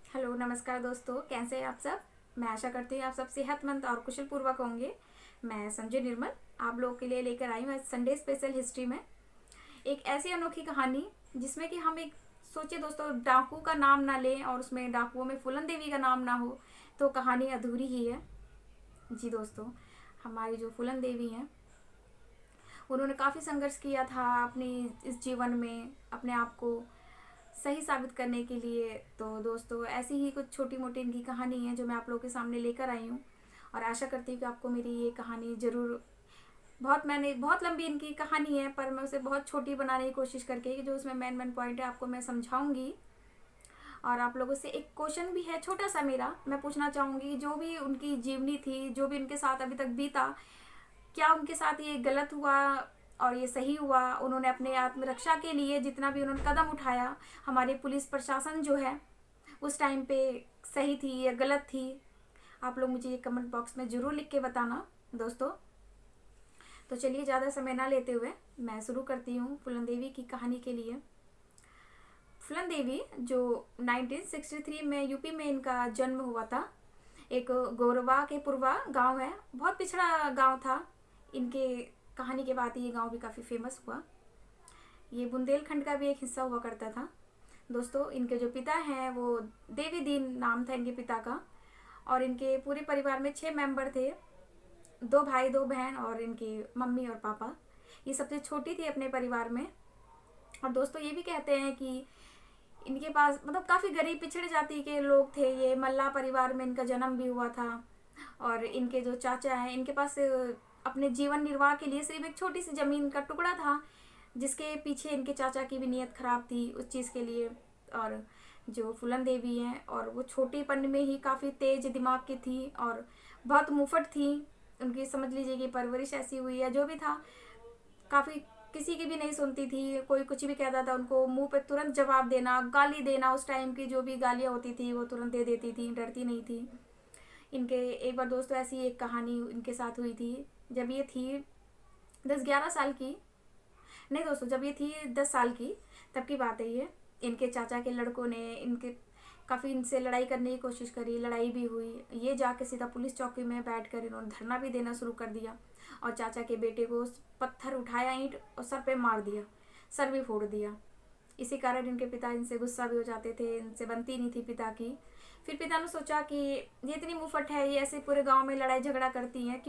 Hello नमस्कार दोस्तों, कैसे हैं आप सब। मैं आशा करती हूँ आप सब सेहतमंद और कुशल पूर्वक होंगे। मैं संजय निर्मल आप लोगों के लिए लेकर आई हूँ आज संडे स्पेशल हिस्ट्री में एक ऐसी अनोखी कहानी जिसमें कि हम एक सोचे दोस्तों, डाकू का नाम ना लें और उसमें डाकुओं में फूलन देवी का नाम ना हो तो कहानी अधूरी ही है। जी दोस्तों, हमारी जो फूलन देवी हैं उन्होंने काफ़ी संघर्ष किया था अपनी इस जीवन में अपने आप को सही साबित करने के लिए। तो दोस्तों, ऐसी ही कुछ छोटी मोटी इनकी कहानी है जो मैं आप लोगों के सामने लेकर आई हूँ और आशा करती हूँ कि आपको मेरी ये कहानी ज़रूर मैंने बहुत लंबी इनकी कहानी है पर मैं उसे बहुत छोटी बनाने की कोशिश करके जो उसमें मेन पॉइंट है आपको मैं समझाऊंगी। और आप लोगों से एक क्वेश्चन भी है छोटा सा मेरा, मैं पूछना चाहूँगी जो भी उनकी जीवनी थी, जो भी उनके साथ अभी तक बीता, क्या उनके साथ ये गलत हुआ और ये सही हुआ। उन्होंने अपने आत्मरक्षा के लिए जितना भी उन्होंने कदम उठाया, हमारे पुलिस प्रशासन जो है उस टाइम पे सही थी या गलत थी, आप लोग मुझे ये कमेंट बॉक्स में ज़रूर लिख के बताना दोस्तों। तो चलिए ज़्यादा समय ना लेते हुए मैं शुरू करती हूँ फूलन देवी की कहानी के लिए। फूलन देवी जो 1963 में यूपी में इनका जन्म हुआ था। एक गोरवा के पुरवा गांव है, बहुत पिछड़ा गांव था। इनके कहानी के बाद ये गांव भी काफ़ी फेमस हुआ। ये बुंदेलखंड का भी एक हिस्सा हुआ करता था दोस्तों। इनके जो पिता हैं वो देवी दीन नाम था इनके पिता का, और इनके पूरे परिवार में 6 मेंबर थे, 2 भाई 2 बहन और इनकी मम्मी और पापा। ये सबसे छोटी थी अपने परिवार में। और दोस्तों ये भी कहते हैं कि इनके पास मतलब काफ़ी गरीब पिछड़े जाति के लोग थे। ये मल्ला परिवार में इनका जन्म भी हुआ था। और इनके जो चाचा हैं इनके पास अपने जीवन निर्वाह के लिए सिर्फ एक छोटी सी ज़मीन का टुकड़ा था, जिसके पीछे इनके चाचा की भी नीयत खराब थी उस चीज़ के लिए। और जो फूलन देवी हैं और वो छोटीपन में ही काफ़ी तेज दिमाग की थी और बहुत मुफट थी। उनकी समझ लीजिए कि परवरिश ऐसी हुई है, जो भी था काफ़ी किसी की भी नहीं सुनती थी। कोई कुछ भी कहता था उनको मुंह पे तुरंत जवाब देना, गाली देना, उस टाइम की जो भी गालियाँ होती थी वो तुरंत दे देती थी, डरती नहीं थी। इनके एक बार दोस्तों ऐसी एक कहानी इनके साथ हुई थी। जब ये थी 10-11 साल की, नहीं दोस्तों, जब ये थी 10 साल की तब की बात है ये। इनके चाचा के लड़कों ने इनके काफ़ी इनसे लड़ाई करने की कोशिश करी, लड़ाई भी हुई। ये जाके सीधा पुलिस चौकी में बैठकर इन्होंने धरना भी देना शुरू कर दिया और चाचा के बेटे को पत्थर उठाया, ईंट, और सर पे मार दिया, सर भी फोड़ दिया। इसी कारण इनके पिता इनसे गुस्सा भी हो जाते थे, इनसे बनती नहीं थी पिता की। फिर पिता ने सोचा कि ये इतनी मुफट है, ये ऐसे पूरे गांव में लड़ाई झगड़ा करती हैं,